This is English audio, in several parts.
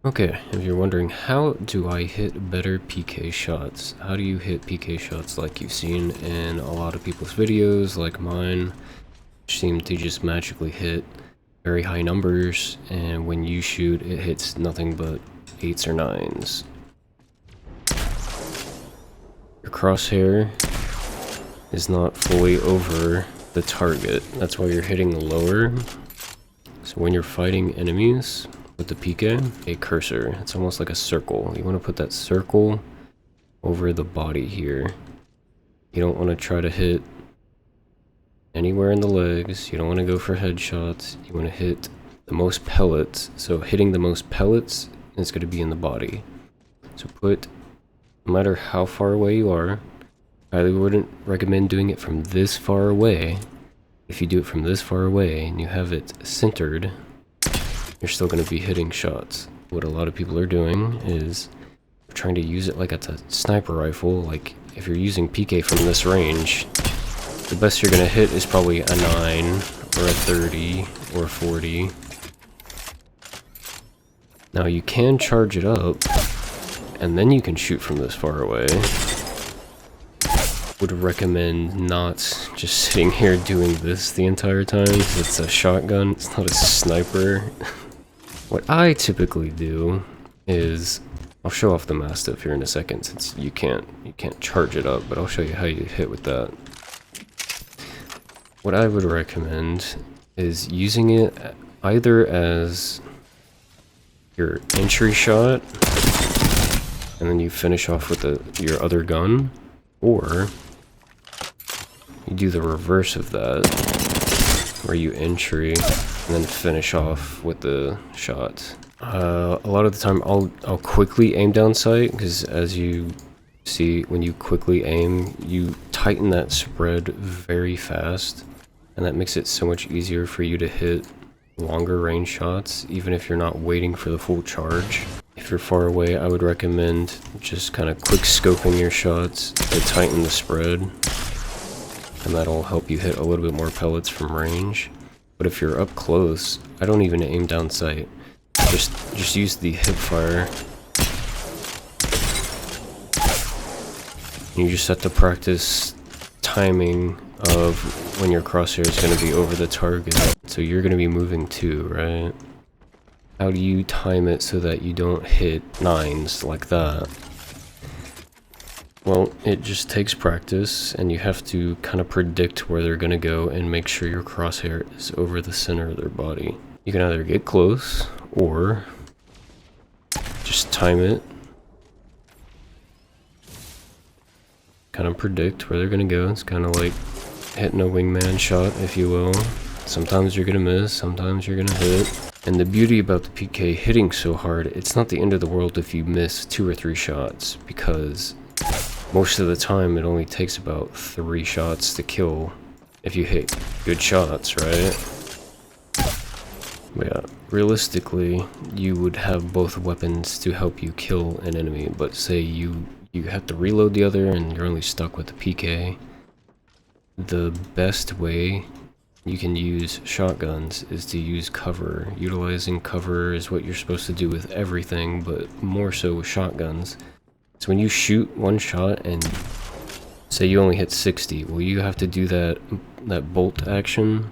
Okay, if you're wondering, how do I hit better PK shots? How do you hit PK shots like you've seen in a lot of people's videos, like mine, which seem to just magically hit very high numbers, and when you shoot, it hits nothing but 8s or 9s. Your crosshair is not fully over the target. That's why you're hitting lower. So when you're fighting enemies with the PK, a cursor, it's almost like a circle. You want to put that circle over the body here. You don't want to try to hit anywhere in the legs. You don't want to go for headshots. You want to hit the most pellets. So hitting the most pellets is going to be in the body. So put, no matter how far away you are, I wouldn't recommend doing it from this far away. If you do it from this far away and you have it centered, you're still going to be hitting shots. What a lot of people are doing is trying to use it like it's a sniper rifle. Like if you're using PK from this range, the best you're going to hit is probably a 9 or a 30 or a 40. Now you can charge it up and then you can shoot from this far away. Would recommend not just sitting here doing this the entire time, because it's a shotgun, it's not a sniper. What I typically do is, I'll show off the Mastiff here in a second, since you can't charge it up, but I'll show you how you hit with that. What I would recommend is using it either as your entry shot, and then you finish off with your other gun, or you do the reverse of that, where you entry and then finish off with the shot. A lot of the time I'll quickly aim down sight, because as you see, when you quickly aim, you tighten that spread very fast, and that makes it so much easier for you to hit longer range shots, even if you're not waiting for the full charge. If you're far away, I would recommend just kind of quick scoping your shots to tighten the spread, and that'll help you hit a little bit more pellets from range. But if you're up close, I don't even aim down sight. Just use the hip fire. You just have to practice timing of when your crosshair is going to be over the target. So you're going to be moving too, right? How do you time it so that you don't hit 9s like that? Well, it just takes practice, and you have to kind of predict where they're going to go and make sure your crosshair is over the center of their body. You can either get close, or just time it. Kind of predict where they're going to go. It's kind of like hitting a wingman shot, if you will. Sometimes you're going to miss, sometimes you're going to hit. And the beauty about the PK hitting so hard, it's not the end of the world if you miss 2 or 3 shots, because most of the time it only takes about 3 shots to kill if you hit good shots, right? But yeah, realistically, you would have both weapons to help you kill an enemy, but say you have to reload the other and you're only stuck with the PK. The best way you can use shotguns is to use cover. Utilizing cover is what you're supposed to do with everything, but more so with shotguns. So when you shoot one shot and say you only hit 60, well, you have to do that bolt action.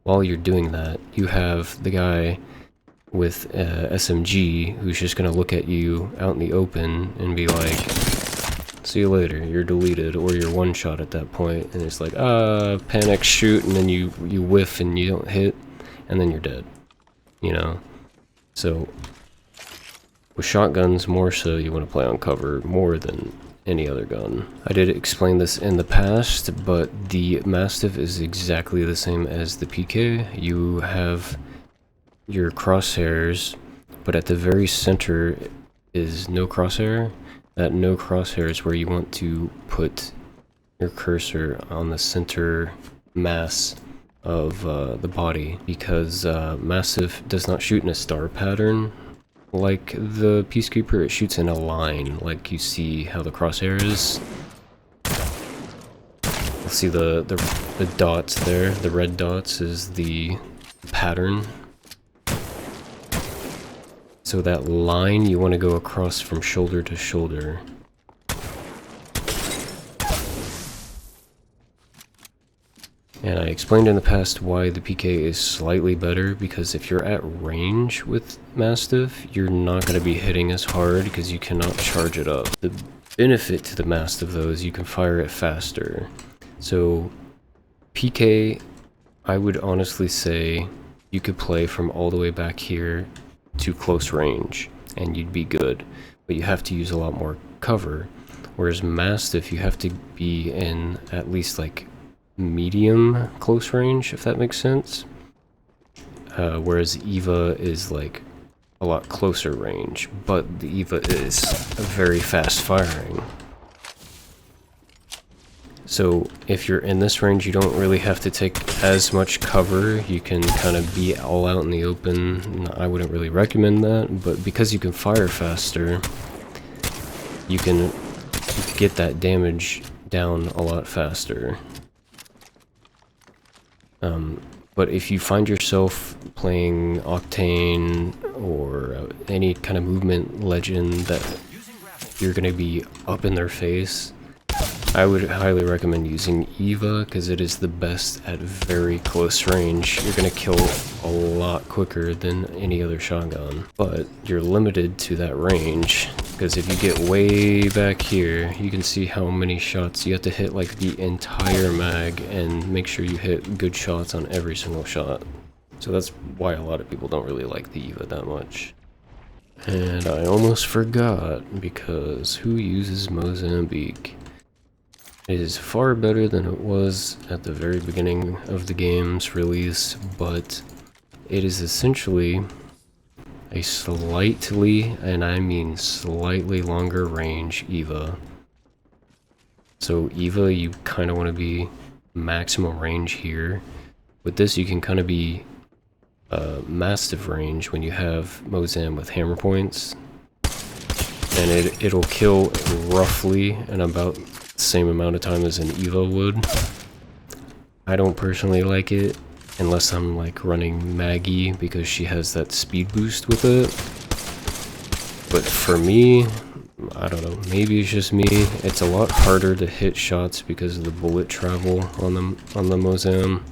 While you're doing that, you have the guy with SMG who's just gonna look at you out in the open and be like, see you later, you're deleted, or you're one shot at that point, and it's like, panic, shoot, and then you whiff and you don't hit, and then you're dead, you know? So with shotguns, more so, you want to play on cover more than any other gun. I did explain this in the past, but the Mastiff is exactly the same as the PK. You have your crosshairs, but at the very center is no crosshair. That no crosshair is where you want to put your cursor on the center mass of the body, because Mastiff does not shoot in a star pattern like the Peacekeeper. It shoots in a line, like you see how the crosshair is. You'll see the dots there. The red dots is the pattern. So that line, you want to go across from shoulder to shoulder. And I explained in the past why the PK is slightly better, because if you're at range with Mastiff, you're not going to be hitting as hard because you cannot charge it up. The benefit to the Mastiff though is you can fire it faster. So PK, I would honestly say you could play from all the way back here to close range and you'd be good, but you have to use a lot more cover. Whereas Mastiff, you have to be in at least like medium close range, if that makes sense. Whereas Eva is like a lot closer range, but the Eva is very fast firing. So if you're in this range, you don't really have to take as much cover. You can kind of be all out in the open. I wouldn't really recommend that, but because you can fire faster, you can get that damage down a lot faster. But if you find yourself playing Octane or any kind of movement legend that you're going to be up in their face, I would highly recommend using Eva, because it is the best at very close range. You're going to kill a lot quicker than any other shotgun, but you're limited to that range, because if you get way back here, you can see how many shots you have to hit, like the entire mag, and make sure you hit good shots on every single shot. So that's why a lot of people don't really like the Eva that much. And I almost forgot, because who uses Mozambique? It is far better than it was at the very beginning of the game's release, but it is essentially a slightly, and I mean slightly longer range Eva. So Eva, you kind of want to be maximum range here. With this, you can kind of be Mastiff range when you have Mozam with hammer points, and it'll kill roughly in about same amount of time as an Eva would. I don't personally like it unless I'm like running Maggie, because she has that speed boost with it. But for me, I don't know, maybe it's just me, it's a lot harder to hit shots because of the bullet travel on the Mozam.